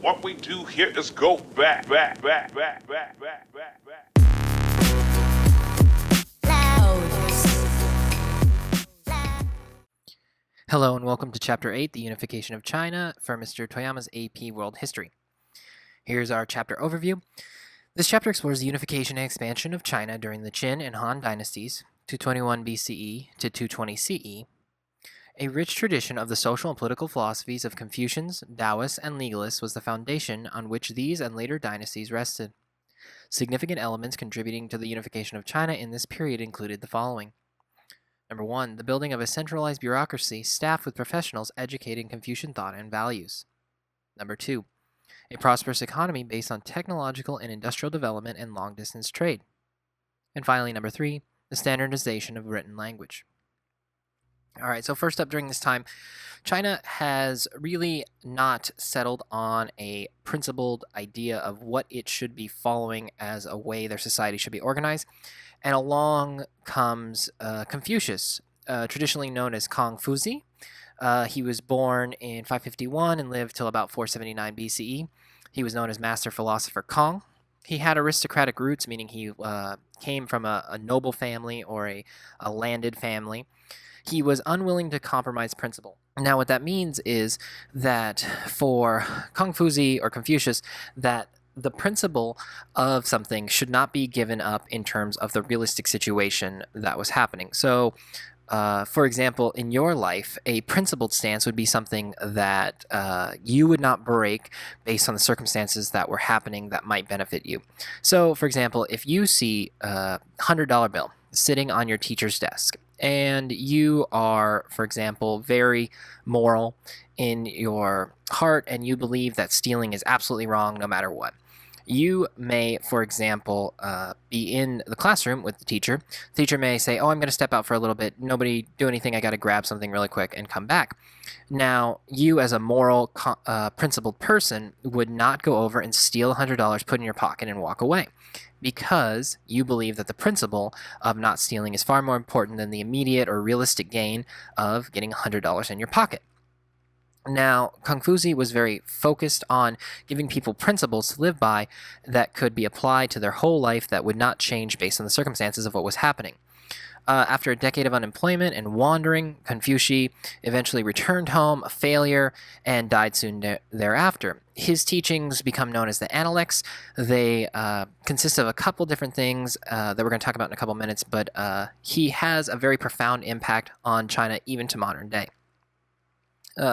What we do here is go back. Hello and welcome to Chapter 8, The Unification of China, for Mr. Toyama's AP World History. Here's our chapter overview. This chapter explores the unification and expansion of China during the Qin and Han dynasties, 221 BCE to 220 CE. A rich tradition of the social and political philosophies of Confucians, Daoists, and Legalists was the foundation on which these and later dynasties rested. Significant elements contributing to the unification of China in this period included the following. Number 1, the building of a centralized bureaucracy staffed with professionals educating Confucian thought and values. Number 2, a prosperous economy based on technological and industrial development and long-distance trade. And finally, number 3, the standardization of written language. All right, so first up during this time, China has really not settled on a principled idea of what it should be following as a way their society should be organized. And along comes Confucius, traditionally known as Confucius. He was born in 551 and lived till about 479 BCE. He was known as Master Philosopher Kong. He had aristocratic roots, meaning he came from a noble family or a landed family. He was unwilling to compromise principle. Now, what that means is that for Confucius or Confucius, that the principle of something should not be given up in terms of the realistic situation that was happening. So, for example, in your life, a principled stance would be something that you would not break based on the circumstances that were happening that might benefit you. So, for example, if you see a $100 bill sitting on your teacher's desk, and you are, for example, very moral in your heart, and you believe that stealing is absolutely wrong no matter what. You may, for example, be in the classroom with the teacher. The teacher may say, oh, I'm going to step out for a little bit. Nobody do anything. I got to grab something really quick and come back. Now, you as a moral, principled person would not go over and steal $100, put in your pocket, and walk away, because you believe that the principle of not stealing is far more important than the immediate or realistic gain of getting $100 in your pocket. Now, Confucius was very focused on giving people principles to live by that could be applied to their whole life that would not change based on the circumstances of what was happening. After a decade of unemployment and wandering, Confucius eventually returned home, a failure, and died soon thereafter. His teachings become known as the Analects. They consist of a couple different things that we're going to talk about in a couple minutes, but he has a very profound impact on China even to modern day.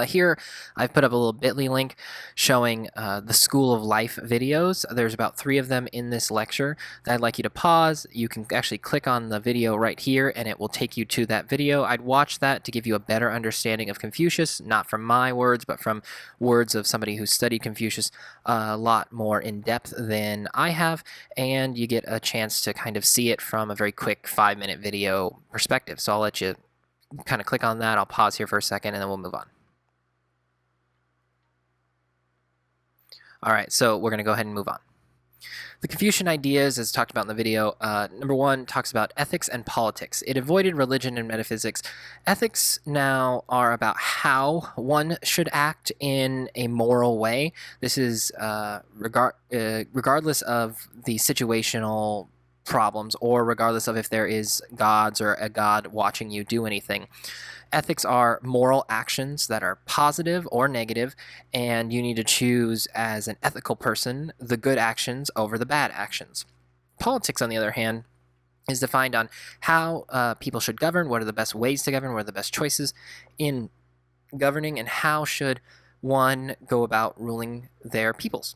Here, I've put up a little bit.ly link showing the School of Life videos. There's about 3 of them in this lecture that I'd like you to pause. You can actually click on the video right here, and it will take you to that video. I'd watch that to give you a better understanding of Confucius, not from my words, but from words of somebody who studied Confucius a lot more in depth than I have, and you get a chance to kind of see it from a very quick 5-minute video perspective. So I'll let you kind of click on that. I'll pause here for a second, and then we'll move on. All right, so we're going to go ahead and move on. The Confucian ideas, as talked about in the video, number 1 talks about ethics and politics. It avoided religion and metaphysics. Ethics now are about how one should act in a moral way. This is regardless of the situational problems, or regardless of if there is gods or a god watching you do anything. Ethics are moral actions that are positive or negative, and you need to choose as an ethical person the good actions over the bad actions. Politics, on the other hand, is defined on how people should govern, what are the best ways to govern, what are the best choices in governing, and how should one go about ruling their peoples.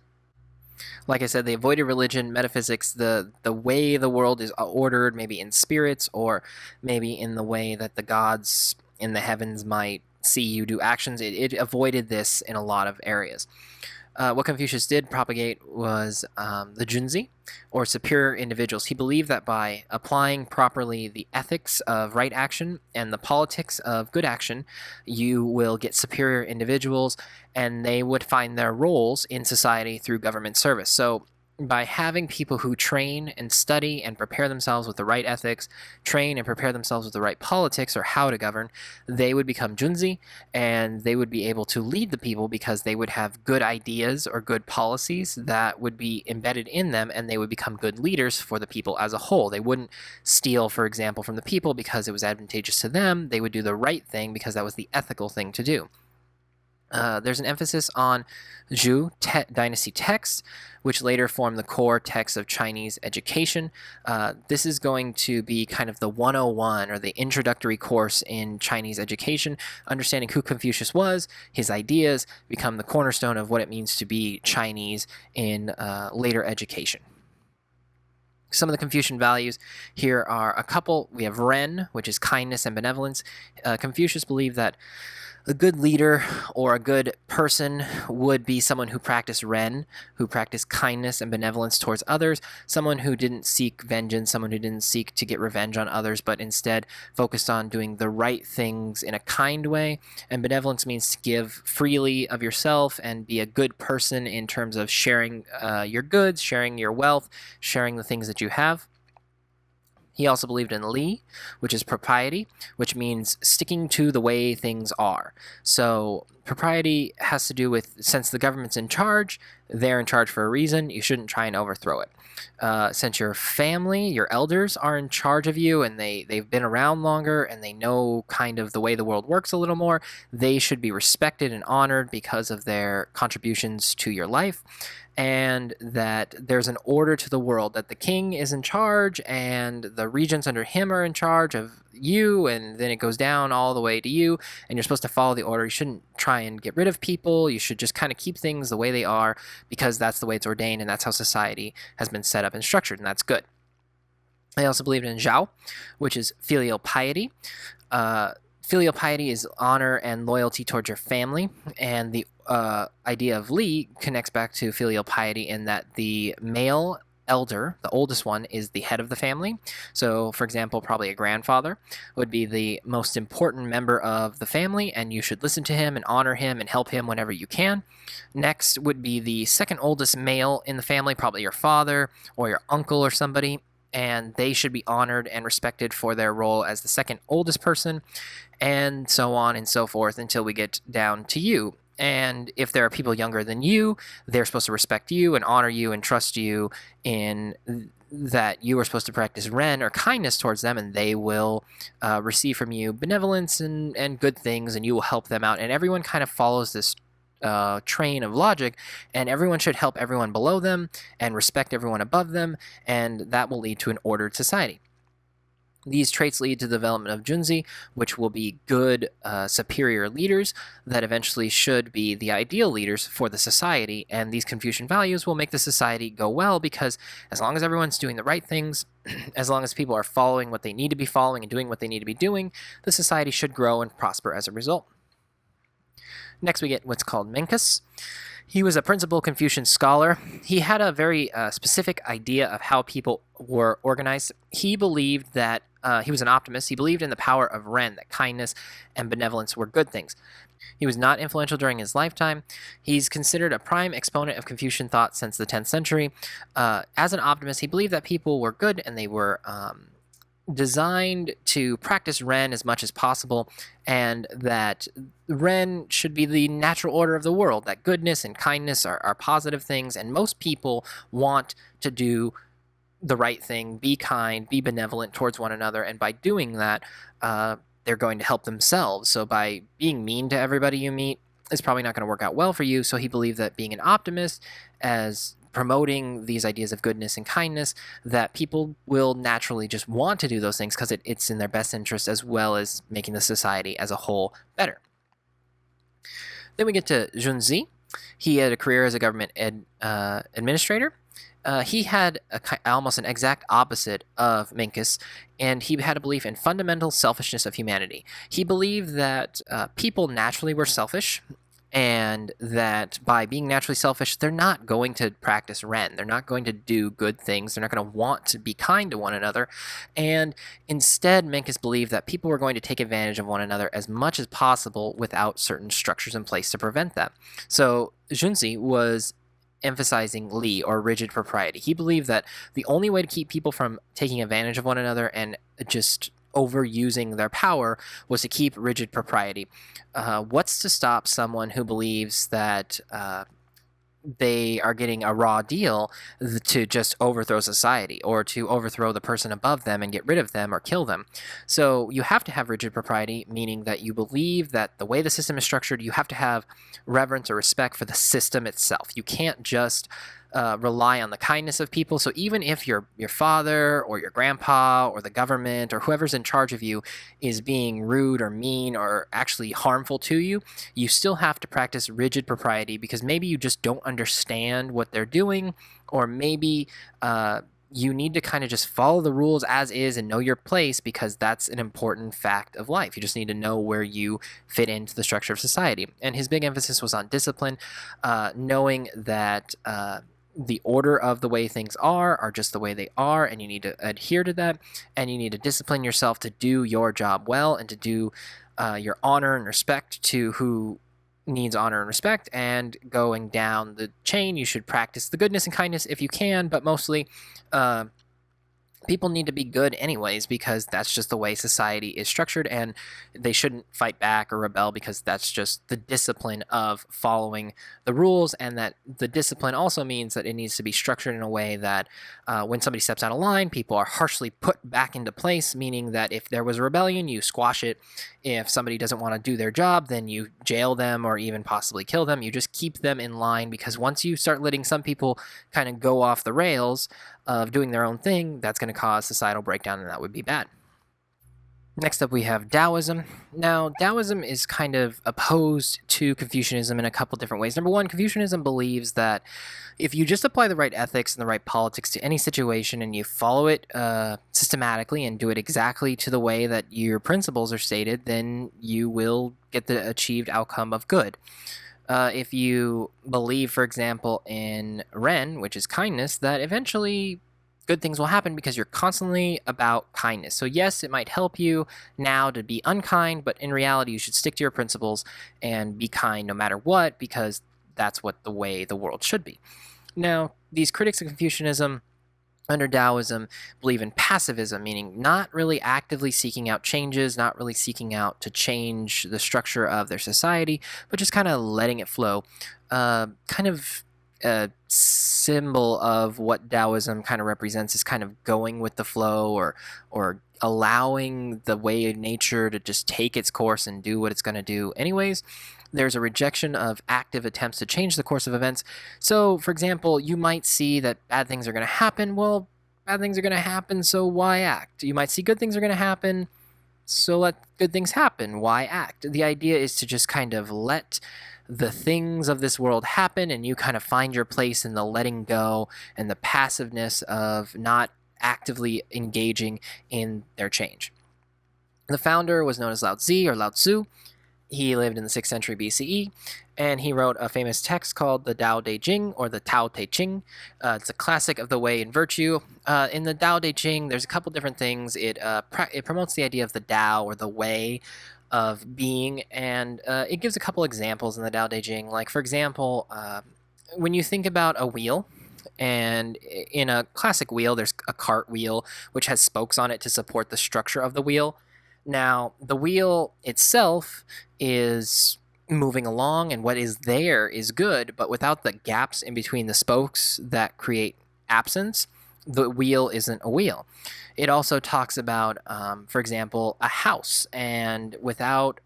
Like I said, they avoided religion, metaphysics, the way the world is ordered, maybe in spirits, or maybe in the way that the gods in the heavens might see you do actions. It avoided this in a lot of areas. What Confucius did propagate was the Junzi, or superior individuals. He believed that by applying properly the ethics of right action and the politics of good action, you will get superior individuals, and they would find their roles in society through government service. So by having people who train and study and prepare themselves with the right ethics, train and prepare themselves with the right politics or how to govern, they would become junzi, and they would be able to lead the people because they would have good ideas or good policies that would be embedded in them, and they would become good leaders for the people as a whole. They wouldn't steal, for example, from the people because it was advantageous to them. They would do the right thing because that was the ethical thing to do. There's an emphasis on Zhou dynasty texts, which later formed the core text of Chinese education. This is going to be kind of the 101 or the introductory course in Chinese education. Understanding who Confucius was, his ideas, become the cornerstone of what it means to be Chinese in later education. Some of the Confucian values here are a couple. We have Ren, which is kindness and benevolence. Confucius believed that a good leader or a good person would be someone who practiced Ren, who practiced kindness and benevolence towards others, someone who didn't seek vengeance, someone who didn't seek to get revenge on others, but instead focused on doing the right things in a kind way. And benevolence means to give freely of yourself and be a good person in terms of sharing your goods, sharing your wealth, sharing the things that you have. He also believed in Li, which is propriety, which means sticking to the way things are. So propriety has to do with, since the government's in charge, they're in charge for a reason, you shouldn't try and overthrow it. Since your family, your elders are in charge of you and they've been around longer and they know kind of the way the world works a little more, they should be respected and honored because of their contributions to your life. And that there's an order to the world, that the king is in charge and the regents under him are in charge of you, and then it goes down all the way to you, and you're supposed to follow the order. You shouldn't try and get rid of people. You should just kind of keep things the way they are because that's the way it's ordained and that's how society has been set up and structured, and that's good. I also believed in Zhao, which is filial piety. Filial piety is honor and loyalty towards your family, and the idea of Li connects back to filial piety in that the male elder, the oldest one, is the head of the family. So, for example, probably a grandfather would be the most important member of the family, and you should listen to him and honor him and help him whenever you can. Next would be the second oldest male in the family, probably your father or your uncle or somebody, and they should be honored and respected for their role as the second oldest person, and so on and so forth until we get down to you. And if there are people younger than you, they're supposed to respect you and honor you and trust you in that you are supposed to practice Ren or kindness towards them, and they will receive from you benevolence and good things, and you will help them out. And everyone kind of follows this train of logic, and everyone should help everyone below them and respect everyone above them, and that will lead to an ordered society. These traits lead to the development of junzi, which will be good, superior leaders that eventually should be the ideal leaders for the society, and these Confucian values will make the society go well because as long as everyone's doing the right things, as long as people are following what they need to be following and doing what they need to be doing, the society should grow and prosper as a result. Next, we get what's called Minkus. He was a principal Confucian scholar. He had a very specific idea of how people were organized. He believed that he was an optimist. He believed in the power of Ren, that kindness and benevolence were good things. He was not influential during his lifetime. He's considered a prime exponent of Confucian thought since the 10th century. As an optimist, he believed that people were good and they were designed to practice Ren as much as possible, and that Ren should be the natural order of the world, that goodness and kindness are positive things, and most people want to do the right thing, be kind, be benevolent towards one another, and by doing that, they're going to help themselves. So by being mean to everybody you meet is probably not going to work out well for you. So he believed that being an optimist, as promoting these ideas of goodness and kindness, that people will naturally just want to do those things because it's in their best interest, as well as making the society as a whole better. Then we get to Junzi. He had a career as a government administrator. He had almost an exact opposite of Minkus, and he had a belief in fundamental selfishness of humanity. He believed that people naturally were selfish, and that by being naturally selfish, they're not going to practice Ren. They're not going to do good things. They're not going to want to be kind to one another. And instead, Minkus believed that people were going to take advantage of one another as much as possible without certain structures in place to prevent that. So Junzi was emphasizing Li, or rigid propriety. He believed that the only way to keep people from taking advantage of one another and just overusing their power was to keep rigid propriety. What's to stop someone who believes that they are getting a raw deal to just overthrow society, or to overthrow the person above them and get rid of them or kill them? So you have to have rigid propriety, meaning that you believe that the way the system is structured, you have to have reverence or respect for the system itself. You can't just rely on the kindness of people. So even if your father or your grandpa or the government or whoever's in charge of you is being rude or mean or actually harmful to you, you still have to practice rigid propriety, because maybe you just don't understand what they're doing, or maybe you need to kind of just follow the rules as is and know your place, because that's an important fact of life. You just need to know where you fit into the structure of society. And his big emphasis was on discipline, knowing that the order of the way things are just the way they are, and you need to adhere to that, and you need to discipline yourself to do your job well, and to do your honor and respect to who needs honor and respect. And going down the chain, you should practice the goodness and kindness if you can, but mostly people need to be good anyways, because that's just the way society is structured, and they shouldn't fight back or rebel, because that's just the discipline of following the rules. And that the discipline also means that it needs to be structured in a way that when somebody steps out of line, people are harshly put back into place, meaning that if there was a rebellion, you squash it. If somebody doesn't want to do their job, then you jail them or even possibly kill them. You just keep them in line, because once you start letting some people kind of go off the rails of doing their own thing, that's going to cause societal breakdown, and that would be bad. Next up, we have Daoism. Now, Daoism is kind of opposed to Confucianism in a couple different ways. Number one, Confucianism believes that if you just apply the right ethics and the right politics to any situation, and you follow it systematically and do it exactly to the way that your principles are stated, then you will get the achieved outcome of good. If you believe, for example, in Ren, which is kindness, that eventually good things will happen, because you're constantly about kindness. So yes, it might help you now to be unkind, but in reality, you should stick to your principles and be kind no matter what, because that's what the way the world should be. Now, these critics of Confucianism under Daoism believe in passivism, meaning not really actively seeking out changes, not really seeking out to change the structure of their society, but just kind of letting it flow. Kind of a symbol of what Daoism kind of represents is kind of going with the flow, or allowing the way of nature to just take its course and do what it's going to do anyways. There's a rejection of active attempts to change the course of events. So, for example, you might see that bad things are going to happen. Well, bad things are going to happen, so why act? You might see good things are going to happen, so let good things happen. Why act? The idea is to just kind of let the things of this world happen, and you kind of find your place in the letting go and the passiveness of not actively engaging in their change. The founder was known as Lao Tzu, or Lao Tzu. He lived in the 6th century BCE, and he wrote a famous text called the Tao Te Ching, or the Tao Te Ching. It's a classic of the way and virtue. In the Tao Te Ching, there's a couple different things. It promotes the idea of the Tao, or the way of being, and it gives a couple examples in the Tao Te Ching. Like, for example, when you think about a wheel, and in a classic wheel, there's a cart wheel, which has spokes on it to support the structure of the wheel. Now, the wheel itself is moving along, and what is there is good, but without the gaps in between the spokes that create absence, the wheel isn't a wheel. It also talks about, for example, a house, and without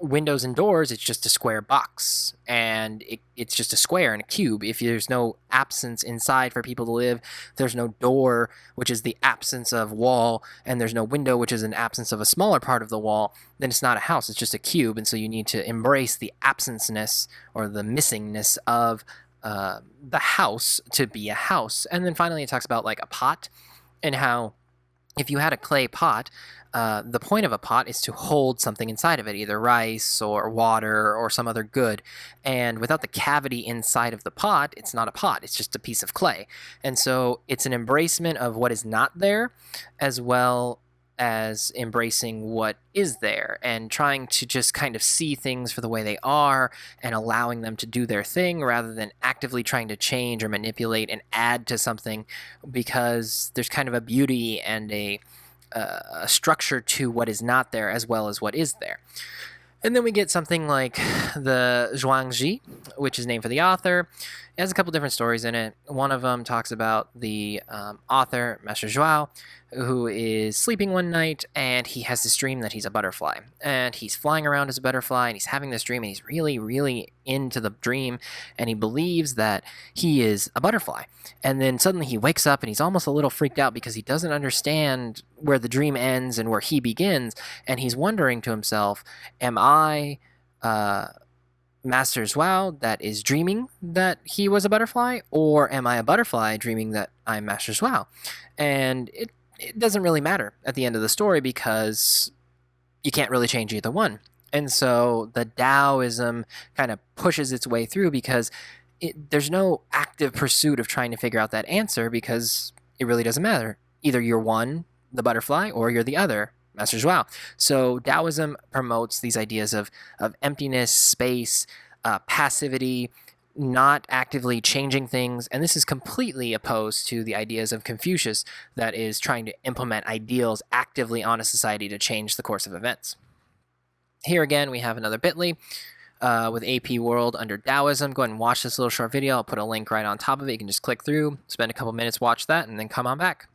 windows and doors, it's just a square box, and it's just a square and a cube. If there's no absence inside for people to live, there's no door, which is the absence of wall, and there's no window, which is an absence of a smaller part of the wall, then it's not a house, it's just a cube. And so you need to embrace the absenceness, or the missingness of the house to be a house. And then finally, it talks about like a pot, and how if you had a clay pot, the point of a pot is to hold something inside of it, either rice or water or some other good. And without the cavity inside of the pot, it's not a pot, it's just a piece of clay. And so it's an embracement of what is not there, as well as embracing what is there and trying to just kind of see things for the way they are and allowing them to do their thing rather than actively trying to change or manipulate and add to something, because there's kind of a beauty and a structure to what is not there as well as what is there. And then we get something like the Zhuangzi, which is named for the author. It has a couple different stories in it. One of them talks about the author, Master Zhuao, who is sleeping one night, and he has this dream that he's a butterfly. And he's flying around as a butterfly, and he's having this dream, and he's really, really into the dream, and he believes that he is a butterfly. And then suddenly he wakes up, and he's almost a little freaked out because he doesn't understand where the dream ends and where he begins, and he's wondering to himself, am I Master Zhuao that is dreaming that he was a butterfly, or am I a butterfly dreaming that I'm Master Zhuao? And it doesn't really matter at the end of the story because you can't really change either one. And so the Daoism kind of pushes its way through because there's no active pursuit of trying to figure out that answer, because it really doesn't matter. Either you're one, the butterfly, or you're the other, Master Zhuao. So Daoism promotes these ideas of emptiness, space, passivity, not actively changing things, and this is completely opposed to the ideas of Confucius that is trying to implement ideals actively on a society to change the course of events. Here again, we have another bit.ly with AP World under Daoism. Go ahead and watch this little short video. I'll put a link right on top of it. You can just click through, spend a couple minutes, watch that, and then come on back.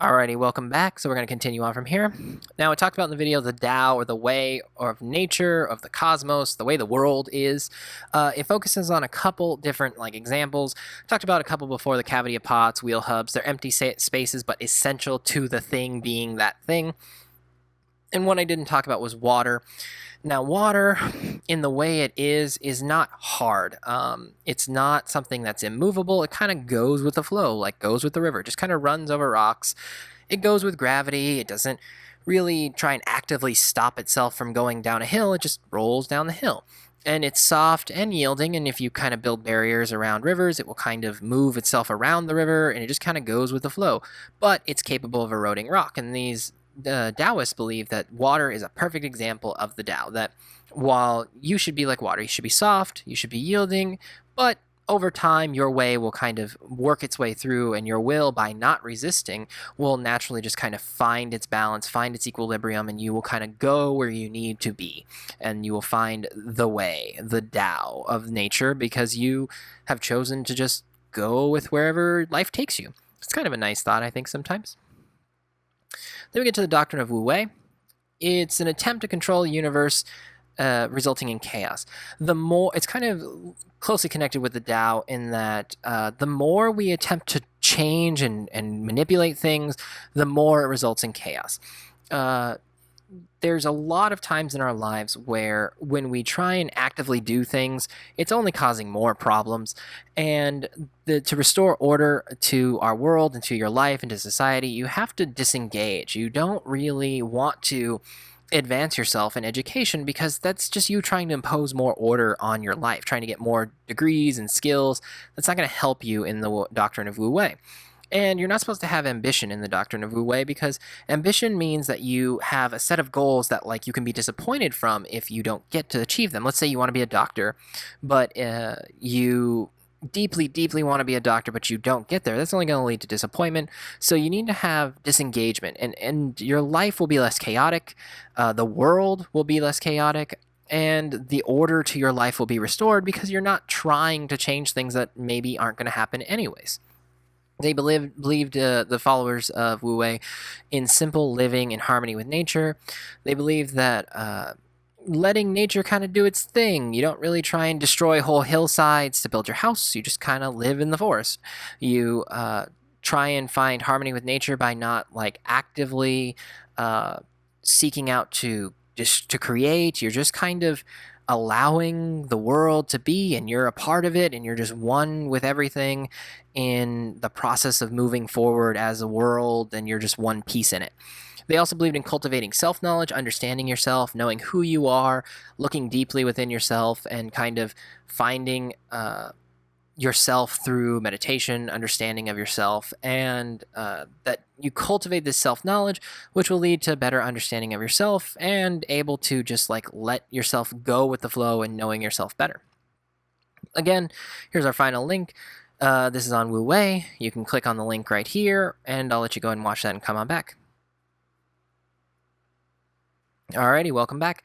Alrighty, welcome back. So we're going to continue on from here. Now, I talked about in the video the Tao, or the way of nature, of the cosmos, the way the world is. It focuses on a couple different examples. I talked about a couple before: the cavity of pots, wheel hubs. They're empty spaces, but essential to the thing being that thing. And one I didn't talk about was water. Now, water, in the way it is not hard. It's not something that's immovable. It kind of goes with the flow, like goes with the river. It just kind of runs over rocks. It goes with gravity. It doesn't really try and actively stop itself from going down a hill. It just rolls down the hill. And it's soft and yielding, and if you kind of build barriers around rivers, it will kind of move itself around the river, and it just kind of goes with the flow. But it's capable of eroding rock, and these Taoists believe that water is a perfect example of the Tao, that while you should be like water, you should be soft, you should be yielding, but over time your way will kind of work its way through, and your will, by not resisting, will naturally just kind of find its balance, find its equilibrium, and you will kind of go where you need to be, and you will find the way, the Tao of nature, because you have chosen to just go with wherever life takes you. It's kind of a nice thought, I think, sometimes. Then we get to the doctrine of Wu Wei. It's an attempt to control the universe, resulting in chaos. It's kind of closely connected with the Tao in that the more we attempt to change and manipulate things, the more it results in chaos. There's a lot of times in our lives where when we try and actively do things, it's only causing more problems. And to restore order to our world and to your life and to society, you have to disengage. You don't really want to advance yourself in education, because that's just you trying to impose more order on your life, trying to get more degrees and skills. That's not going to help you in the doctrine of Wu Wei. And you're not supposed to have ambition in the doctrine of Wu Wei, because ambition means that you have a set of goals that you can be disappointed from if you don't get to achieve them. Let's say you want to be a doctor, but you deeply, deeply want to be a doctor, but you don't get there. That's only going to lead to disappointment. So you need to have disengagement, and your life will be less chaotic. The world will be less chaotic. And the order to your life will be restored, because you're not trying to change things that maybe aren't going to happen anyways. They believed the followers of Wu Wei in simple living in harmony with nature. They believed that letting nature kind of do its thing. You don't really try and destroy whole hillsides to build your house. You just kind of live in the forest. You try and find harmony with nature by not actively seeking out to create. You're just kind of allowing the world to be, and you're a part of it, and you're just one with everything in the process of moving forward as a world, and you're just one piece in it. They also believed in cultivating self-knowledge, understanding yourself, knowing who you are, looking deeply within yourself, and kind of finding yourself through meditation, understanding of yourself, and that you cultivate this self-knowledge, which will lead to better understanding of yourself and able to just like let yourself go with the flow and knowing yourself better. Again, here's our final link. This is on Wu Wei. You can click on the link right here, and I'll let you go and watch that and come on back. Alrighty, welcome back.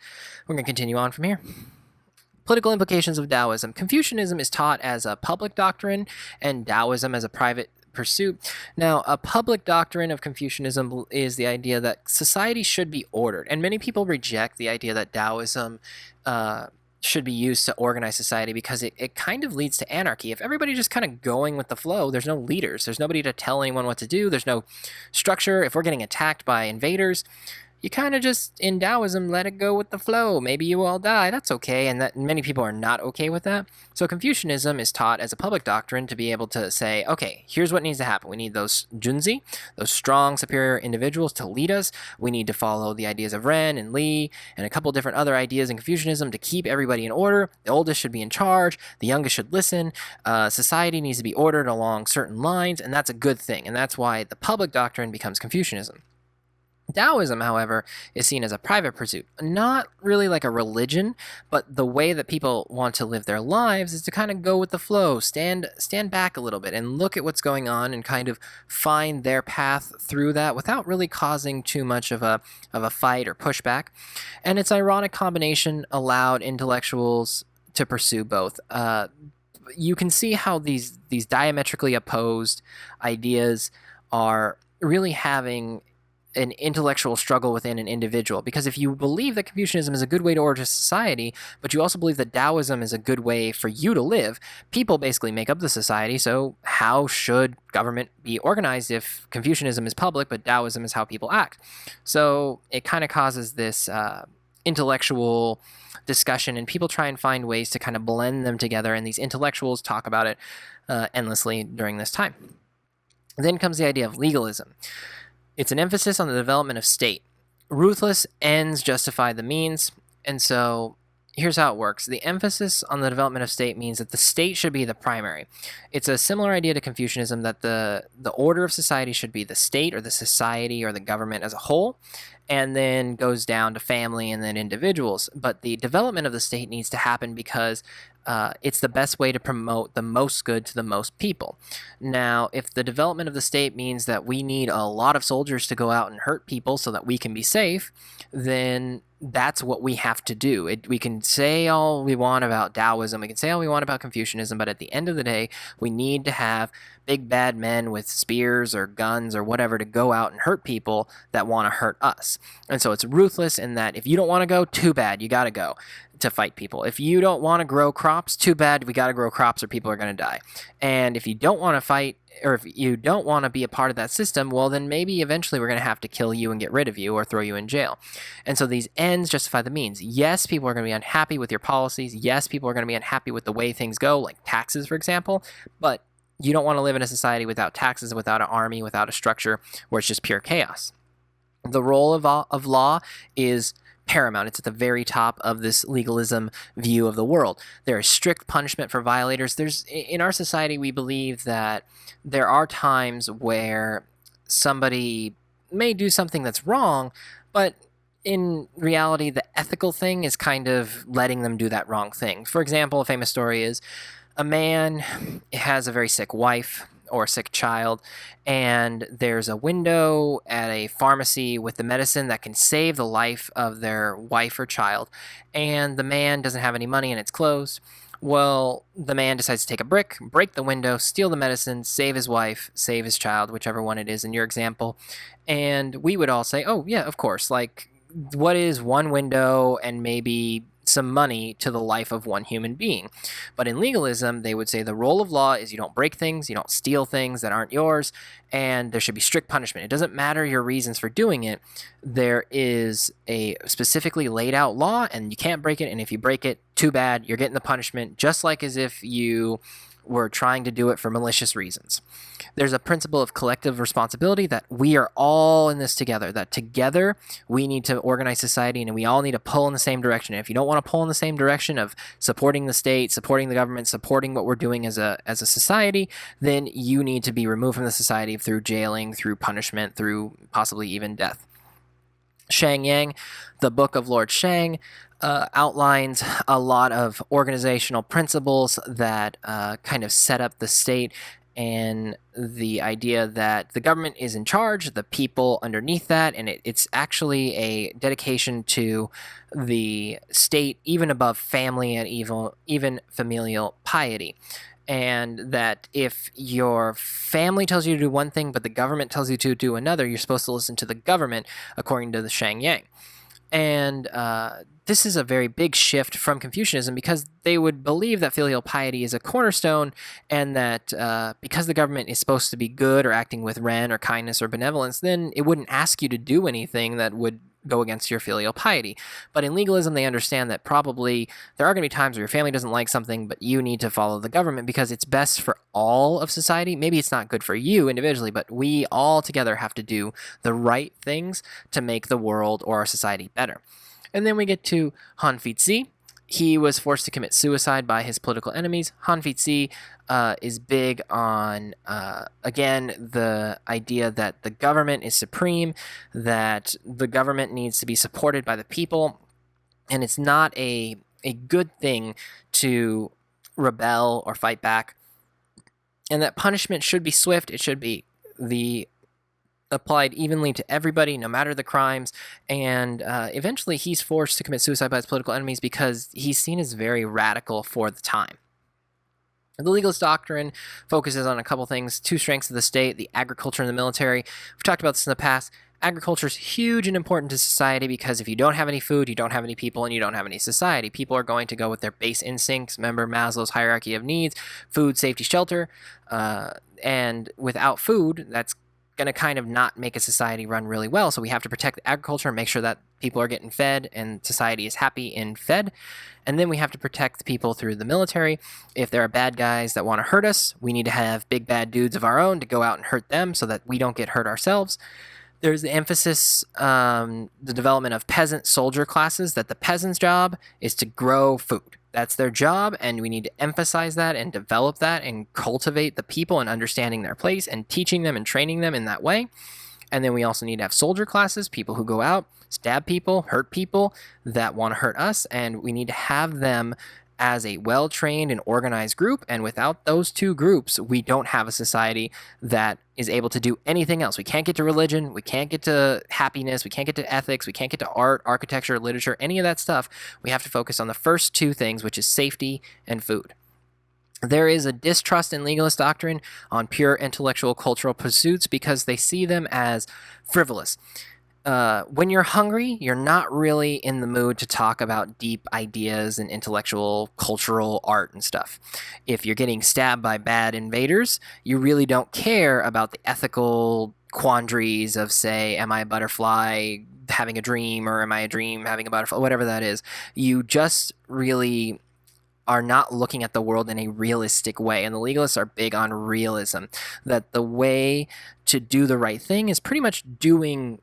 We're going to continue on from here. Political implications of Daoism. Confucianism is taught as a public doctrine and Daoism as a private pursuit. Now, a public doctrine of Confucianism is the idea that society should be ordered, and many people reject the idea that Daoism should be used to organize society because it kind of leads to anarchy. If everybody's just kind of going with the flow, there's no leaders, there's nobody to tell anyone what to do, there's no structure. If we're getting attacked by invaders, you kind of just, in Daoism, let it go with the flow. Maybe you all die, that's okay, and that many people are not okay with that. So Confucianism is taught as a public doctrine to be able to say, okay, here's what needs to happen. We need those junzi, those strong, superior individuals to lead us. We need to follow the ideas of Ren and Li and a couple different other ideas in Confucianism to keep everybody in order. The oldest should be in charge. The youngest should listen. Society needs to be ordered along certain lines, and that's a good thing, and that's why the public doctrine becomes Confucianism. Taoism, however, is seen as a private pursuit, not really like a religion, but the way that people want to live their lives is to kind of go with the flow, stand back a little bit and look at what's going on and kind of find their path through that without really causing too much of a fight or pushback. And its ironic combination allowed intellectuals to pursue both. You can see how these diametrically opposed ideas are really having an intellectual struggle within an individual. Because if you believe that Confucianism is a good way to order society, but you also believe that Taoism is a good way for you to live, people basically make up the society. So how should government be organized if Confucianism is public, but Taoism is how people act? So it kind of causes this intellectual discussion, and people try and find ways to kind of blend them together, and these intellectuals talk about it endlessly during this time. Then comes the idea of legalism. It's an emphasis on the development of state. Ruthless ends justify the means, and so here's how it works. The emphasis on the development of state means that the state should be the primary. It's a similar idea to Confucianism that the order of society should be the state or the society or the government as a whole, and then goes down to family and then individuals. But the development of the state needs to happen because it's the best way to promote the most good to the most people. Now, if the development of the state means that we need a lot of soldiers to go out and hurt people so that we can be safe, then that's what we have to do. We can say all we want about Taoism, we can say all we want about Confucianism, but at the end of the day, we need to have big bad men with spears or guns or whatever to go out and hurt people that want to hurt us. And so it's ruthless in that if you don't want to go, too bad, you got to go to fight people. If you don't want to grow crops, too bad, we got to grow crops or people are going to die. And if you don't want to fight, or if you don't want to be a part of that system, well, then maybe eventually we're going to have to kill you and get rid of you or throw you in jail. And so these ends justify the means. Yes, people are going to be unhappy with your policies. Yes, people are going to be unhappy with the way things go, like taxes, for example, but you don't want to live in a society without taxes, without an army, without a structure where it's just pure chaos. The role of law is paramount. It's at the very top of this legalism view of the world. There is strict punishment for violators. In our society, we believe that there are times where somebody may do something that's wrong, but in reality, the ethical thing is kind of letting them do that wrong thing. For example, a famous story is a man has a very sick wife or a sick child, and there's a window at a pharmacy with the medicine that can save the life of their wife or child, and the man doesn't have any money and it's closed. Well, the man decides to take a brick, break the window, steal the medicine, save his wife, save his child, whichever one it is in your example. And we would all say, oh yeah, of course, like what is one window and maybe some money to the life of one human being? But in legalism, they would say the role of law is you don't break things, you don't steal things that aren't yours, and there should be strict punishment. It doesn't matter your reasons for doing it. There is a specifically laid out law, and you can't break it, and if you break it, too bad, you're getting the punishment, just like as if you were trying to do it for malicious reasons. There's a principle of collective responsibility that we are all in this together, that together we need to organize society and we all need to pull in the same direction. And if you don't want to pull in the same direction of supporting the state, supporting the government, supporting what we're doing as a society, then you need to be removed from the society through jailing, through punishment, through possibly even death. Shang Yang, the book of Lord Shang, outlines a lot of organizational principles that kind of set up the state, and the idea that the government is in charge, the people underneath that, and it's actually a dedication to the state, even above family and even familial piety. And that if your family tells you to do one thing, but the government tells you to do another, you're supposed to listen to the government, according to the Shang Yang. And this is a very big shift from Confucianism, because they would believe that filial piety is a cornerstone, and that because the government is supposed to be good or acting with ren or kindness or benevolence, then it wouldn't ask you to do anything that would go against your filial piety. But in legalism, they understand that probably there are going to be times where your family doesn't like something, but you need to follow the government because it's best for all of society. Maybe it's not good for you individually, but we all together have to do the right things to make the world or our society better. And then we get to Han Feizi. He was forced to commit suicide by his political enemies. Han Feizi is big on, again, the idea that the government is supreme, that the government needs to be supported by the people, and it's not a good thing to rebel or fight back, and that punishment should be swift. It should be applied evenly to everybody, no matter the crimes, and eventually he's forced to commit suicide by his political enemies because he's seen as very radical for the time. The legalist doctrine focuses on a couple things: two strengths of the state, the agriculture and the military. We've talked about this in the past. Agriculture is huge and important to society because if you don't have any food, you don't have any people, and you don't have any society. People are going to go with their base instincts. Remember Maslow's hierarchy of needs: food, safety, shelter. And without food, that's going to kind of not make a society run really well. So we have to protect agriculture and make sure that people are getting fed and society is happy and fed. And then we have to protect the people through the military. If there are bad guys that want to hurt us, we need to have big bad dudes of our own to go out and hurt them so that we don't get hurt ourselves. There's the emphasis, the development of peasant soldier classes, that the peasant's job is to grow food. That's their job, and we need to emphasize that and develop that and cultivate the people and understanding their place and teaching them and training them in that way. And then we also need to have soldier classes, people who go out, stab people, hurt people that want to hurt us, and we need to have them as a well-trained and organized group. And without those two groups, we don't have a society that is able to do anything else. We can't get to religion, we can't get to happiness, we can't get to ethics, we can't get to art, architecture, literature, any of that stuff. We have to focus on the first two things, which is safety and food. There is a distrust in legalist doctrine on pure intellectual cultural pursuits because they see them as frivolous. When you're hungry, you're not really in the mood to talk about deep ideas and intellectual, cultural art and stuff. If you're getting stabbed by bad invaders, you really don't care about the ethical quandaries of, say, am I a butterfly having a dream, or am I a dream having a butterfly, whatever that is. You just really are not looking at the world in a realistic way. And the legalists are big on realism, that the way to do the right thing is pretty much doing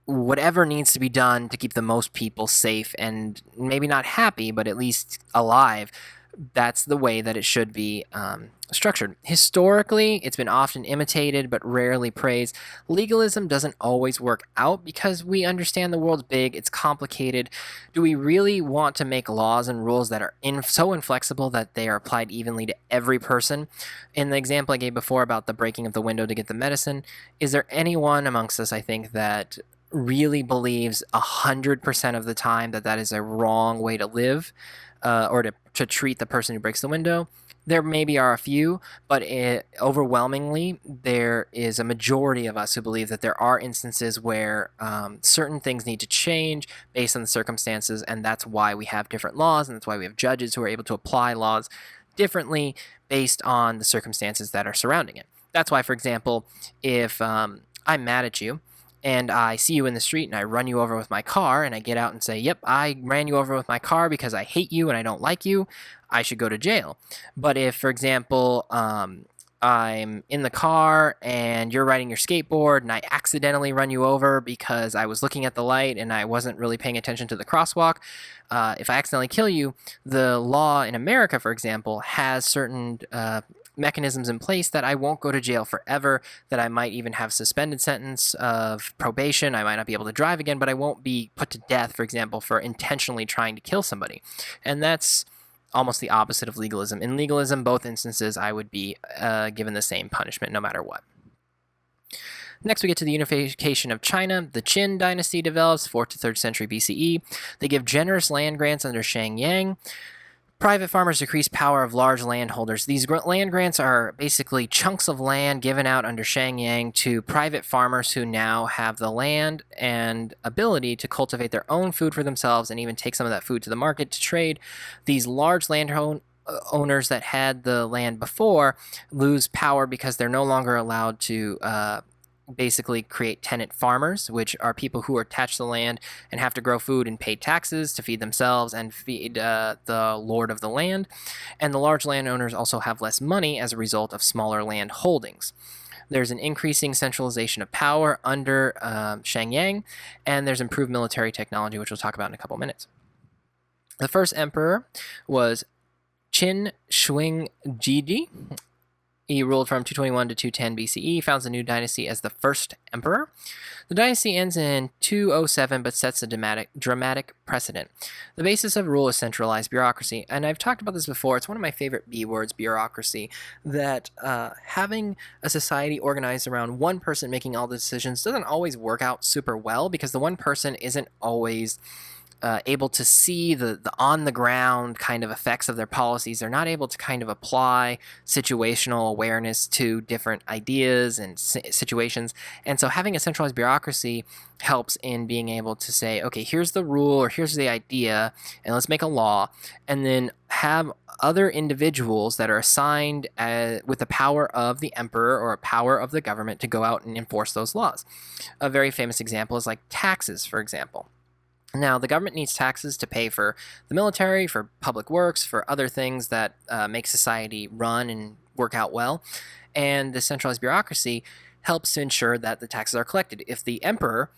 whatever needs to be done to keep the most people safe and maybe not happy, but at least alive. That's the way that it should be structured. Historically, it's been often imitated but rarely praised. Legalism doesn't always work out because we understand the world's big, it's complicated. Do we really want to make laws and rules that are so inflexible that they are applied evenly to every person? In the example I gave before about the breaking of the window to get the medicine, is there anyone amongst us, I think, that really believes 100% of the time that that is a wrong way to live, or to treat the person who breaks the window? There maybe are a few, but overwhelmingly there is a majority of us who believe that there are instances where certain things need to change based on the circumstances, and that's why we have different laws, and that's why we have judges who are able to apply laws differently based on the circumstances that are surrounding it. That's why, for example, if I'm mad at you and I see you in the street and I run you over with my car, and I get out and say, yep, I ran you over with my car because I hate you and I don't like you, I should go to jail. But if, for example, I'm in the car and you're riding your skateboard and I accidentally run you over because I was looking at the light and I wasn't really paying attention to the crosswalk, if I accidentally kill you, the law in America, for example, has certain mechanisms in place that I won't go to jail forever, that I might even have suspended sentence of probation. I might not be able to drive again, but I won't be put to death, for example, for intentionally trying to kill somebody. And that's almost the opposite of legalism. In legalism, both instances, I would be given the same punishment no matter what. Next, we get to the unification of China. The Qin Dynasty develops, 4th to 3rd century BCE. They give generous land grants under Shang Yang. Private farmers decrease power of large landholders. These land grants are basically chunks of land given out under Shang Yang to private farmers who now have the land and ability to cultivate their own food for themselves and even take some of that food to the market to trade. These large owners that had the land before lose power because they're no longer allowed to basically create tenant farmers, which are people who are attached to the land and have to grow food and pay taxes to feed themselves and feed the lord of the land. And the large landowners also have less money as a result of smaller land holdings. There's an increasing centralization of power under Shang Yang, and there's improved military technology, which we'll talk about in a couple minutes. The first emperor was Qin Jidi. He ruled from 221 to 210 BCE, founds a new dynasty as the first emperor. The dynasty ends in 207 but sets a dramatic precedent. The basis of rule is centralized bureaucracy, and I've talked about this before. It's one of my favorite B words, bureaucracy, that having a society organized around one person making all the decisions doesn't always work out super well because the one person isn't always able to see the on-the-ground kind of effects of their policies. They're not able to kind of apply situational awareness to different ideas and situations. And so having a centralized bureaucracy helps in being able to say, okay, here's the rule or here's the idea, and let's make a law, and then have other individuals that are assigned with the power of the emperor or power of the government to go out and enforce those laws. A very famous example is like taxes, for example. Now, the government needs taxes to pay for the military, for public works, for other things that make society run and work out well. And the centralized bureaucracy helps to ensure that the taxes are collected. If the emperor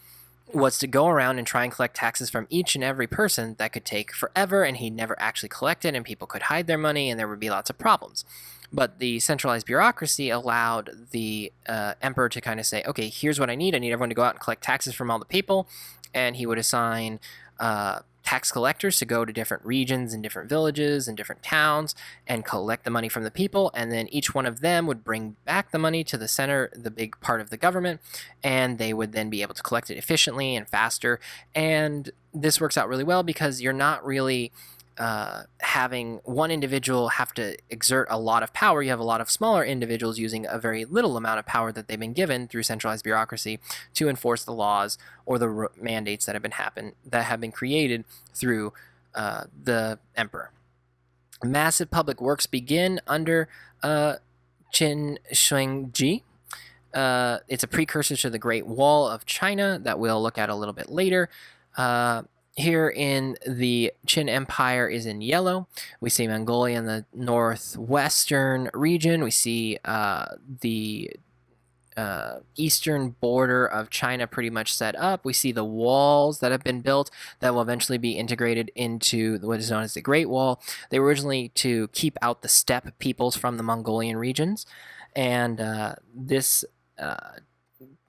was to go around and try and collect taxes from each and every person, that could take forever, and he'd never actually collect it, and people could hide their money, and there would be lots of problems. But the centralized bureaucracy allowed the emperor to kind of say, okay, here's what I need. I need everyone to go out and collect taxes from all the people. And he would assign tax collectors to go to different regions and different villages and different towns and collect the money from the people. And then each one of them would bring back the money to the center, the big part of the government, and they would then be able to collect it efficiently and faster. And this works out really well because you're not really having one individual have to exert a lot of power. You have a lot of smaller individuals using a very little amount of power that they've been given through centralized bureaucracy to enforce the laws or the mandates that have been created through the emperor. Massive public works begin under Qin Shangji. It's a precursor to the Great Wall of China that we'll look at a little bit later. Here in the Qin Empire is in yellow. We see Mongolia in the northwestern region. We see the eastern border of China pretty much set up. We see the walls that have been built that will eventually be integrated into what is known as the Great Wall. They were originally to keep out the steppe peoples from the Mongolian regions. And this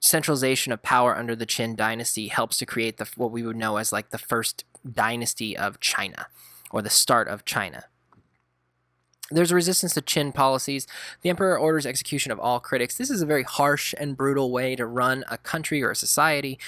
centralization of power under the Qin Dynasty helps to create what we would know as like the first dynasty of China, or the start of China. There's a resistance to Qin policies. The emperor orders execution of all critics. This is a very harsh and brutal way to run a country or a society.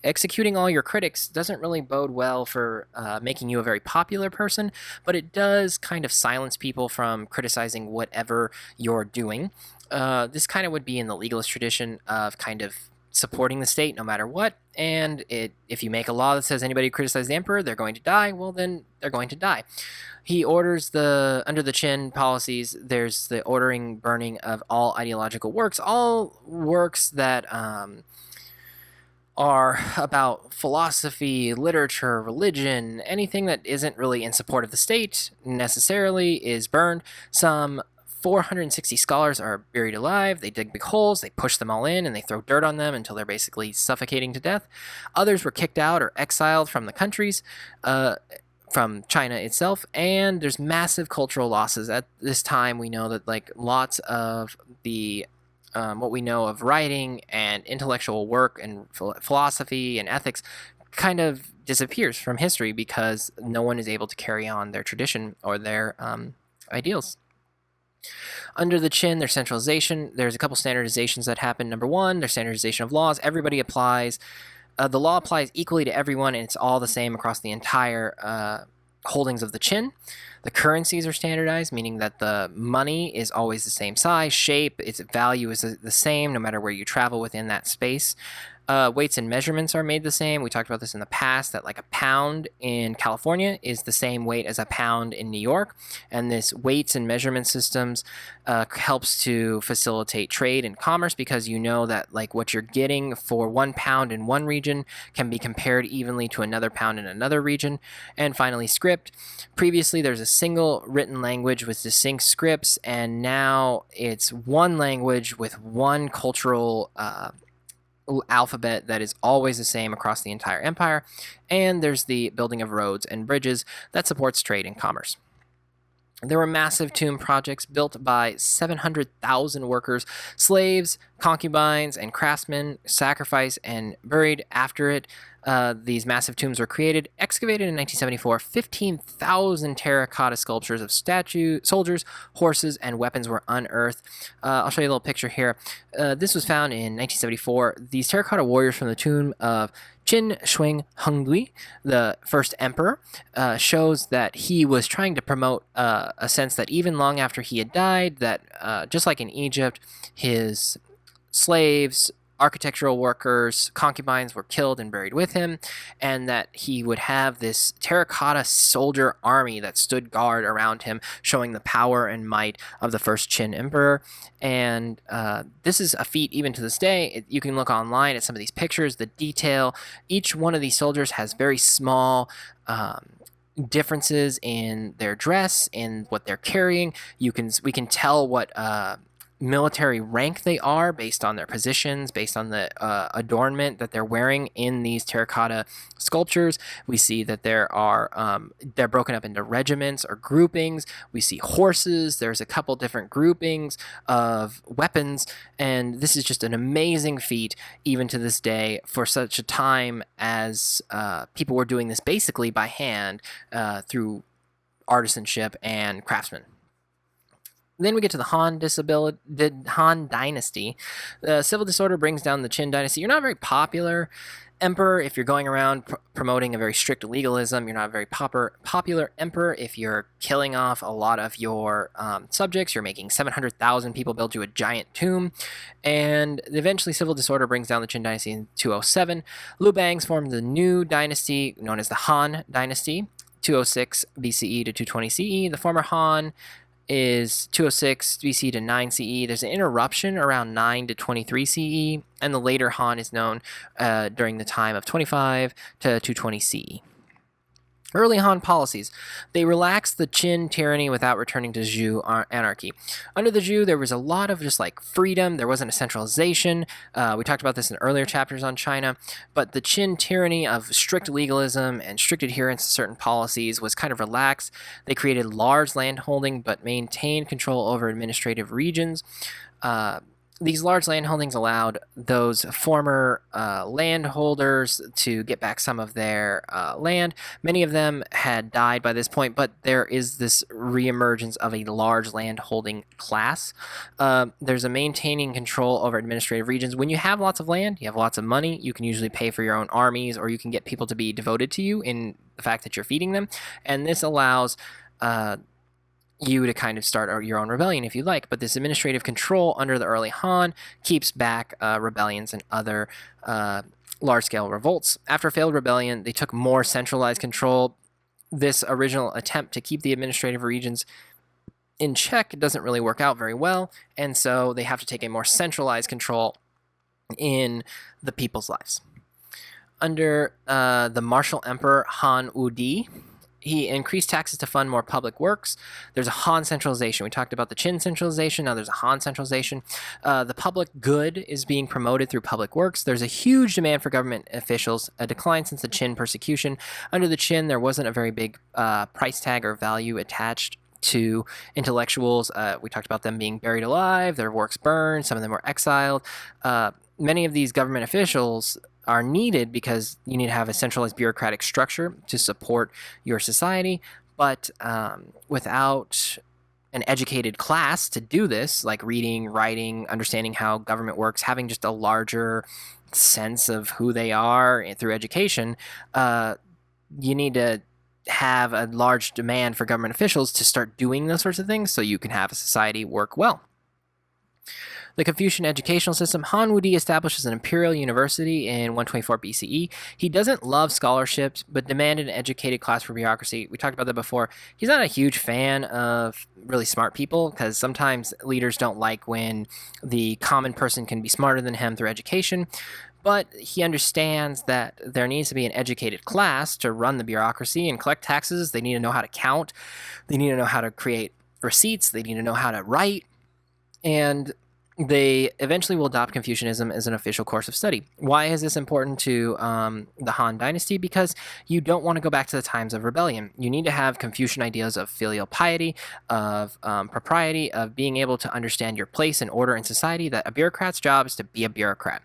Executing all your critics doesn't really bode well for making you a very popular person, but it does kind of silence people from criticizing whatever you're doing. This kind of would be in the legalist tradition of kind of supporting the state no matter what, and if you make a law that says anybody who criticizes the emperor, they're going to die, well then they're going to die. He orders under the Qin policies, there's the ordering burning of all ideological works, all works that are about philosophy, literature, religion, anything that isn't really in support of the state necessarily is burned. Some 460 scholars are buried alive. They dig big holes, they push them all in, and they throw dirt on them until they're basically suffocating to death. Others were kicked out or exiled from the countries, from China itself, and there's massive cultural losses. At this time, we know that like lots of the what we know of writing and intellectual work and philosophy and ethics kind of disappears from history because no one is able to carry on their tradition or their ideals. Under the Qin, there's centralization. There's a couple standardizations that happen. Number one, there's standardization of laws. Everybody applies. The law applies equally to everyone, and it's all the same across the entire holdings of the Qin. The currencies are standardized, meaning that the money is always the same size, shape, its value is the same no matter where you travel within that space. Weights and measurements are made the same. We talked about this in the past, that like a pound in California is the same weight as a pound in New York. And this weights and measurement systems helps to facilitate trade and commerce, because you know that like what you're getting for 1 pound in one region can be compared evenly to another pound in another region. And finally, script. Previously, there's a single written language with distinct scripts, and now it's one language with one cultural alphabet that is always the same across the entire empire. And there's the building of roads and bridges that supports trade and commerce. There were massive tomb projects built by 700,000 workers, slaves, concubines, and craftsmen sacrificed and buried after it. These massive tombs were created. Excavated in 1974, 15,000 terracotta sculptures of soldiers, horses, and weapons were unearthed. I'll show you a little picture here. This was found in 1974. These terracotta warriors from the tomb of Qin Huangdi, the first emperor, shows that he was trying to promote a sense that even long after he had died, that just like in Egypt, his slaves, architectural workers, concubines were killed and buried with him, and that he would have this terracotta soldier army that stood guard around him, showing the power and might of the first Qin emperor. And this is a feat even to this day. You can look online at some of these pictures, the detail. Each one of these soldiers has very small differences in their dress, in what they're carrying. We can tell what military rank they are based on their positions, based on the adornment that they're wearing in these terracotta sculptures. We see that they're broken up into regiments or groupings. We see horses. There's a couple different groupings of weapons, and this is just an amazing feat even to this day for such a time as people were doing this basically by hand through artisanship and craftsmen. Then we get to the Han Dynasty. The civil disorder brings down the Qin Dynasty. You're not a very popular emperor if you're going around promoting a very strict legalism. You're not a very popular emperor if you're killing off a lot of your subjects. You're making 700,000 people build you a giant tomb. And eventually civil disorder brings down the Qin Dynasty in 207. Liu Bangs formed the new dynasty known as the Han Dynasty, 206 BCE to 220 CE. The former Han is 206 BC to 9 CE. There's an interruption around 9 to 23 CE, and the later Han is known during the time of 25 to 220 CE. Early Han policies. They relaxed the Qin tyranny without returning to Zhou anarchy. Under the Zhou, there was a lot of just like freedom. There wasn't a centralization. We talked about this in earlier chapters on China, but the Qin tyranny of strict legalism and strict adherence to certain policies was kind of relaxed. They created large landholding, but maintained control over administrative regions. These large landholdings allowed those former landholders to get back some of their land. Many of them had died by this point, but there is this reemergence of a large landholding class. There's a maintaining control over administrative regions. When you have lots of land, you have lots of money, you can usually pay for your own armies, or you can get people to be devoted to you in the fact that you're feeding them. And this allows you to kind of start your own rebellion if you like, but this administrative control under the early Han keeps back rebellions and other large-scale revolts. After a failed rebellion, they took more centralized control. This original attempt to keep the administrative regions in check doesn't really work out very well, and so they have to take a more centralized control in the people's lives. Under the martial emperor Han Wudi, he increased taxes to fund more public works. There's a Han centralization. We talked about the Qin centralization. Now there's a Han centralization. The public good is being promoted through public works. There's a huge demand for government officials, a decline since the Qin persecution. Under the Qin, there wasn't a very big price tag or value attached to intellectuals. We talked about them being buried alive, their works burned, some of them were exiled. Many of these government officials are needed because you need to have a centralized bureaucratic structure to support your society. But without an educated class to do this, like reading, writing, understanding how government works, having just a larger sense of who they are through education, you need to have a large demand for government officials to start doing those sorts of things so you can have a society work well. The Confucian educational system, Han Wudi establishes an Imperial University in 124 BCE. He doesn't love scholarships, but demanded an educated class for bureaucracy. We talked about that before. He's not a huge fan of really smart people because sometimes leaders don't like when the common person can be smarter than him through education. But he understands that there needs to be an educated class to run the bureaucracy and collect taxes. They need to know how to count. They need to know how to create receipts. They need to know how to write. And they eventually will adopt Confucianism as an official course of study. Why is this important to the Han Dynasty? Because you don't want to go back to the times of rebellion. You need to have Confucian ideas of filial piety, of propriety, of being able to understand your place and order in society, that a bureaucrat's job is to be a bureaucrat.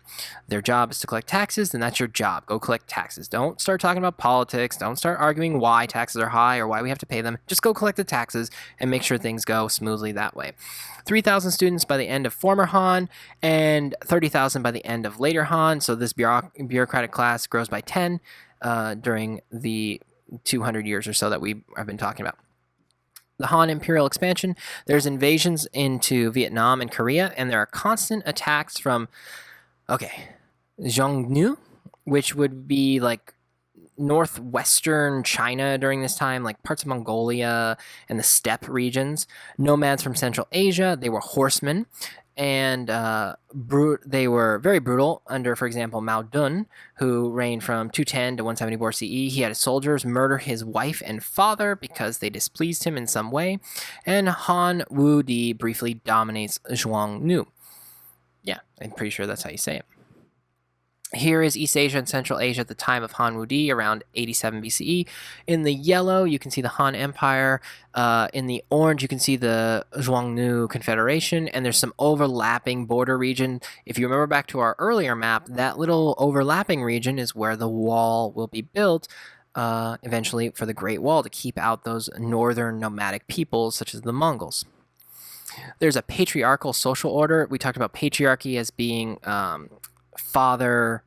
Their job is to collect taxes, then that's your job. Go collect taxes. Don't start talking about politics. Don't start arguing why taxes are high or why we have to pay them. Just go collect the taxes and make sure things go smoothly that way. 3,000 students by the end of former Han and 30,000 by the end of later Han. So this bureaucratic class grows by 10 during the 200 years or so that we have been talking about. The Han imperial expansion, there's invasions into Vietnam and Korea, and there are constant attacks from, Xiongnu, which would be like northwestern China during this time, like parts of Mongolia and the steppe regions. Nomads from Central Asia, they were horsemen, and they were very brutal under, for example, Mao Dun, who reigned from 210 to 174 CE. He had his soldiers murder his wife and father because they displeased him in some way, and Han Wudi briefly dominates Xiongnu. Yeah, I'm pretty sure that's how you say it. Here is East Asia and Central Asia at the time of Han Wudi, around 87 BCE. In the yellow, you can see the Han Empire. In the orange, you can see the Xiongnu Confederation, and there's some overlapping border region. If you remember back to our earlier map, that little overlapping region is where the wall will be built eventually for the Great Wall to keep out those northern nomadic peoples such as the Mongols. There's a patriarchal social order. We talked about patriarchy as being father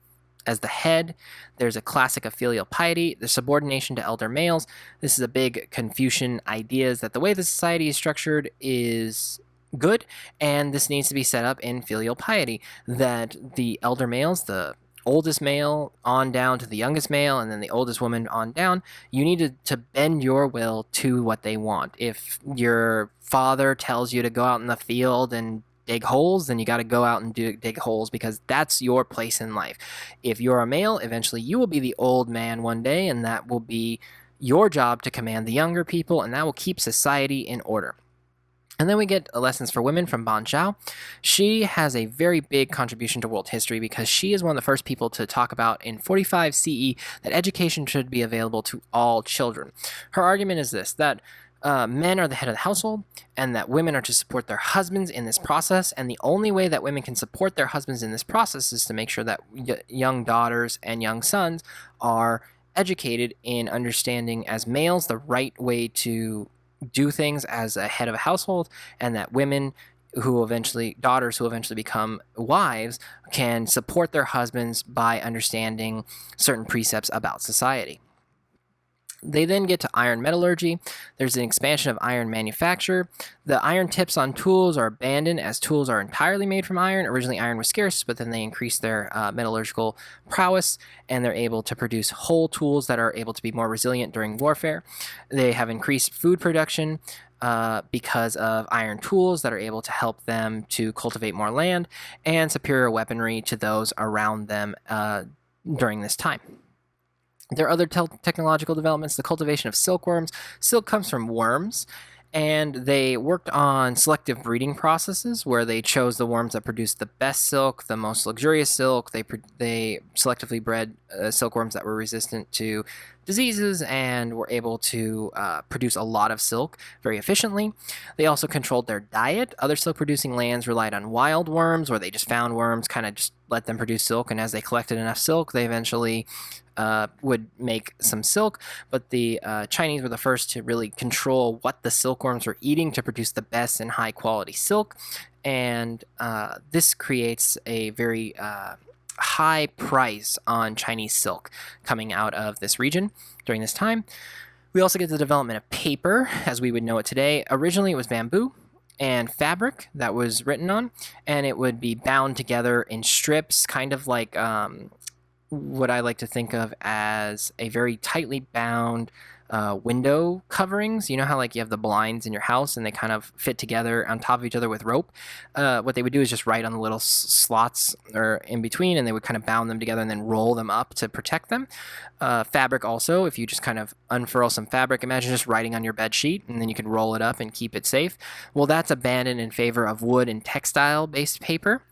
as the head. There's a classic of filial piety, the subordination to elder males. This is a big Confucian idea, is that the way the society is structured is good, and this needs to be set up in filial piety, that the elder males, the oldest male on down to the youngest male, and then the oldest woman on down, you need to bend your will to what they want. If your father tells you to go out in the field and dig holes, then you got to go out and dig holes because that's your place in life. If you're a male, eventually you will be the old man one day, and that will be your job to command the younger people, and that will keep society in order. And then we get lessons for women from Ban Zhao. She has a very big contribution to world history because she is one of the first people to talk about in 45 CE that education should be available to all children. Her argument is this, that men are the head of the household, and that women are to support their husbands in this process, and the only way that women can support their husbands in this process is to make sure that young daughters and young sons are educated in understanding as males the right way to do things as a head of a household, and that daughters who eventually become wives can support their husbands by understanding certain precepts about society. They then get to iron metallurgy. There's an expansion of iron manufacture. The iron tips on tools are abandoned as tools are entirely made from iron. Originally, iron was scarce, but then they increased their metallurgical prowess, and they're able to produce whole tools that are able to be more resilient during warfare. They have increased food production because of iron tools that are able to help them to cultivate more land, and superior weaponry to those around them during this time. There are other technological developments, the cultivation of silkworms. Silk comes from worms, and they worked on selective breeding processes where they chose the worms that produced the best silk, the most luxurious silk. They selectively bred silkworms that were resistant to diseases and were able to produce a lot of silk very efficiently. They also controlled their diet. Other silk-producing lands relied on wild worms, where they just found worms, kind of just let them produce silk, and as they collected enough silk, they eventually would make some silk. But the Chinese were the first to really control what the silkworms were eating to produce the best and high-quality silk, and this creates a very high price on Chinese silk coming out of this region during this time. We also get the development of paper as we would know it today. Originally it was bamboo and fabric that was written on, and it would be bound together in strips, kind of like what I like to think of as a very tightly bound window coverings. You know how like you have the blinds in your house and they kind of fit together on top of each other with rope? What they would do is just write on the little slots or in between, and they would kind of bound them together and then roll them up to protect them. Fabric also, if you just kind of unfurl some fabric, imagine just writing on your bed sheet and then you can roll it up and keep it safe. Well, that's abandoned in favor of wood and textile-based paper.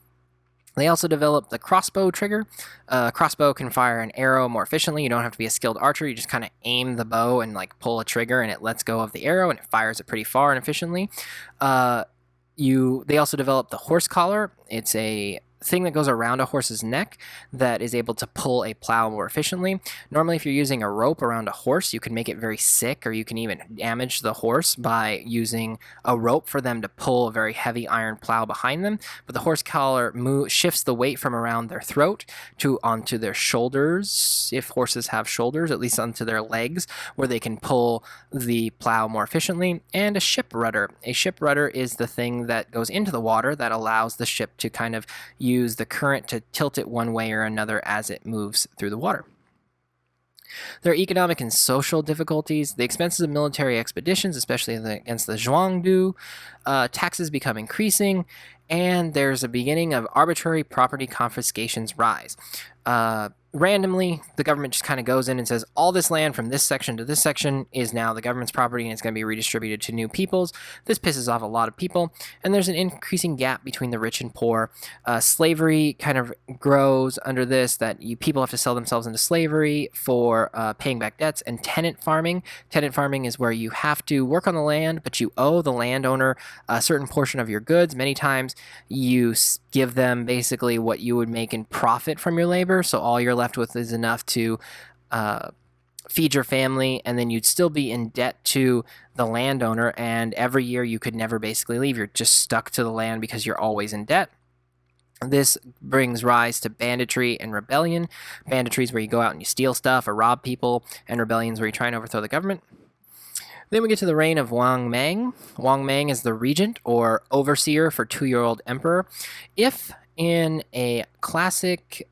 They also developed the crossbow trigger. Crossbow can fire an arrow more efficiently. You don't have to be a skilled archer. You just kind of aim the bow and like pull a trigger, and it lets go of the arrow, and it fires it pretty far and efficiently. They also developed the horse collar. It's a thing that goes around a horse's neck that is able to pull a plow more efficiently. Normally, if you're using a rope around a horse, you can make it very sick, or you can even damage the horse by using a rope for them to pull a very heavy iron plow behind them. But the horse collar shifts the weight from around their throat onto their shoulders, if horses have shoulders, at least onto their legs, where they can pull the plow more efficiently. And a ship rudder. A ship rudder is the thing that goes into the water that allows the ship to kind of use the current to tilt it one way or another as it moves through the water. There are economic and social difficulties. The expenses of military expeditions, especially against the Zhuangdu, taxes become increasing, and there's a beginning of arbitrary property confiscations rise. Randomly, the government just kind of goes in and says, all this land from this section to this section is now the government's property, and it's going to be redistributed to new peoples. This pisses off a lot of people, and there's an increasing gap between the rich and poor. Slavery kind of grows under this, that people have to sell themselves into slavery for paying back debts. And tenant farming. Tenant farming is where you have to work on the land, but you owe the landowner a certain portion of your goods. Many times you give them basically what you would make in profit from your labor, so all you're left with is enough to feed your family, and then you'd still be in debt to the landowner, and every year you could never basically leave. You're just stuck to the land because you're always in debt. This brings rise to banditry and rebellion. Banditry is where you go out and you steal stuff or rob people, and rebellions where you try and overthrow the government. Then we get to the reign of Wang Mang. Wang Mang is the regent or overseer for two-year-old emperor. If in a classic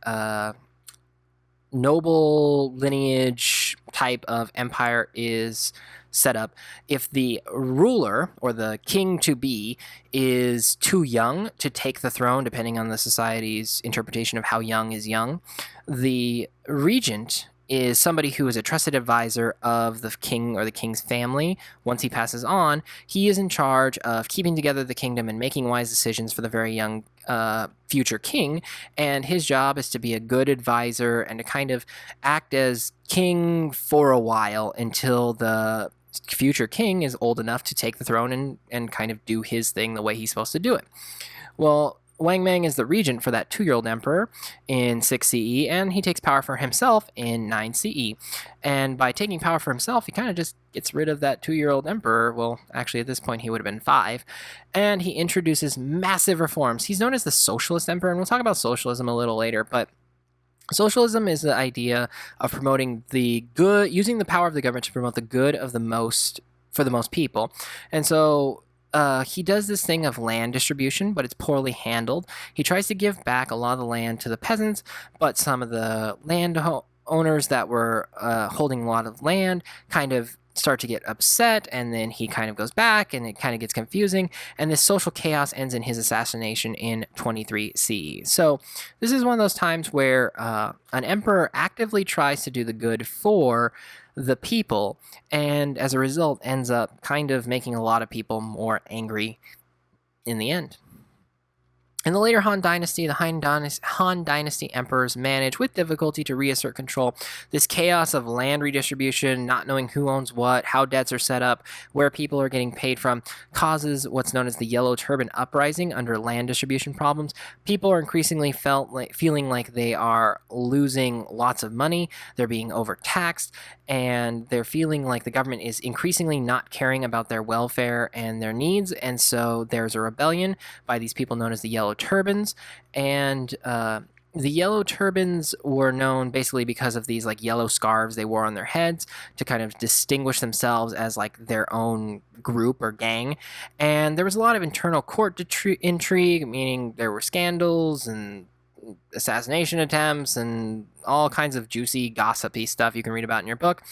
noble lineage type of empire is set up, if the ruler or the king-to-be is too young to take the throne, depending on the society's interpretation of how young is young, the regent is somebody who is a trusted advisor of the king or the king's family. Once he passes on, he is in charge of keeping together the kingdom and making wise decisions for the very young future king, and his job is to be a good advisor and to kind of act as king for a while until the future king is old enough to take the throne and kind of do his thing the way he's supposed to do it. Well, Wang Mang is the regent for that two-year-old emperor in 6 CE, and he takes power for himself in 9 CE. And by taking power for himself, he kind of just gets rid of that two-year-old emperor. Well, actually, at this point, he would have been 5. And he introduces massive reforms. He's known as the socialist emperor, and we'll talk about socialism a little later, but socialism is the idea of promoting the good, using the power of the government to promote the good of the most, for the most people. And so he does this thing of land distribution, but it's poorly handled. He tries to give back a lot of the land to the peasants, but some of the owners that were holding a lot of land kind of start to get upset, and then he kind of goes back, and it kind of gets confusing, and this social chaos ends in his assassination in 23 CE. So this is one of those times where an emperor actively tries to do the good for the people, and as a result ends up kind of making a lot of people more angry in the end. In the later Han Dynasty, the Han Dynasty emperors manage with difficulty to reassert control. This chaos of land redistribution, not knowing who owns what, how debts are set up, where people are getting paid from, causes what's known as the Yellow Turban Uprising under land distribution problems. People are increasingly feeling like they are losing lots of money, they're being overtaxed, and they're feeling like the government is increasingly not caring about their welfare and their needs, and so there's a rebellion by these people known as the Yellow Turbans, and the Yellow Turbans were known basically because of these like yellow scarves they wore on their heads to kind of distinguish themselves as like their own group or gang. And there was a lot of internal court intrigue, meaning there were scandals and assassination attempts and all kinds of juicy, gossipy stuff you can read about in your book.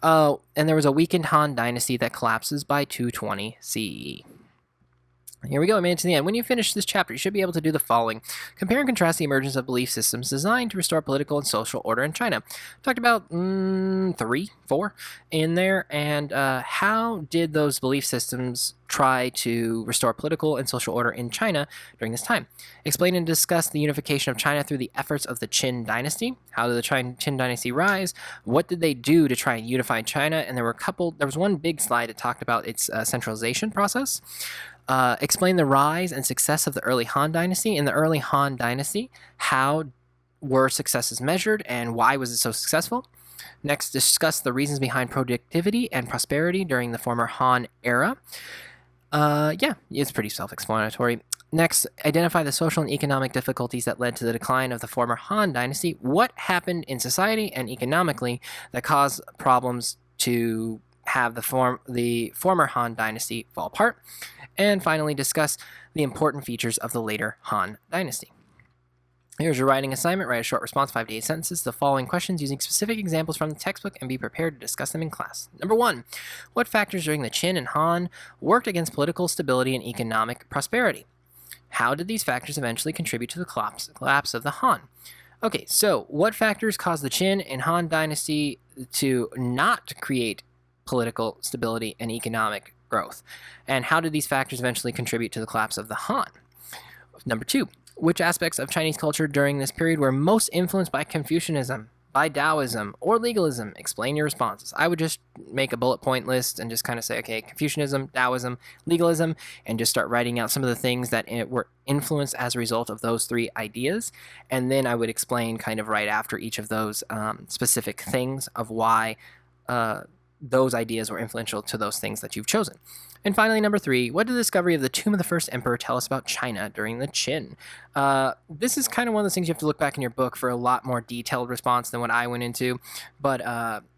And there was a weakened Han Dynasty that collapses by 220 CE. Here we go, I made it to the end. When you finish this chapter, you should be able to do the following. Compare and contrast the emergence of belief systems designed to restore political and social order in China. Talked about 4 in there, and how did those belief systems try to restore political and social order in China during this time? Explain and discuss the unification of China through the efforts of the Qin Dynasty. How did the Qin Dynasty rise? What did they do to try and unify China? And there was one big slide that talked about its centralization process. Explain the rise and success of the early Han Dynasty. In the early Han Dynasty, how were successes measured and why was it so successful? Next, discuss the reasons behind productivity and prosperity during the former Han era. It's pretty self-explanatory. Next, identify the social and economic difficulties that led to the decline of the former Han Dynasty. What happened in society and economically that caused problems to have the former Han Dynasty fall apart? And finally, discuss the important features of the later Han Dynasty. Here's your writing assignment. Write a short response, 5 to 8 sentences, to the following questions using specific examples from the textbook, and be prepared to discuss them in class. Number 1, what factors during the Qin and Han worked against political stability and economic prosperity? How did these factors eventually contribute to the collapse of the Han? Okay, so what factors caused the Qin and Han Dynasty to not create political stability and economic growth? And how did these factors eventually contribute to the collapse of the Han? Number 2, which aspects of Chinese culture during this period were most influenced by Confucianism, by Daoism, or legalism? Explain your responses. I would just make a bullet point list and just kind of say, okay, Confucianism, Daoism, legalism, and just start writing out some of the things that were influenced as a result of those 3 ideas. And then I would explain kind of right after each of those specific things of why those ideas were influential to those things that you've chosen. And finally, number 3, what did the discovery of the tomb of the first emperor tell us about China during the Qin? This is kind of one of those things you have to look back in your book for a lot more detailed response than what I went into, but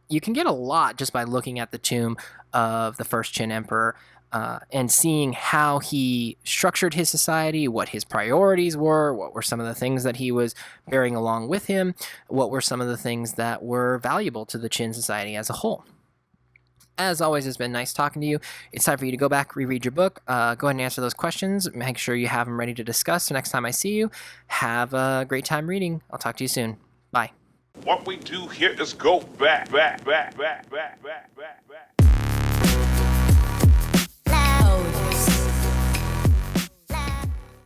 you can get a lot just by looking at the tomb of the first Qin emperor and seeing how he structured his society, what his priorities were, what were some of the things that he was bearing along with him, what were some of the things that were valuable to the Qin society as a whole. As always, it's been nice talking to you. It's time for you to go back, reread your book, go ahead and answer those questions, make sure you have them ready to discuss. So next time I see you, have a great time reading. I'll talk to you soon. Bye. What we do here is go back. Loud.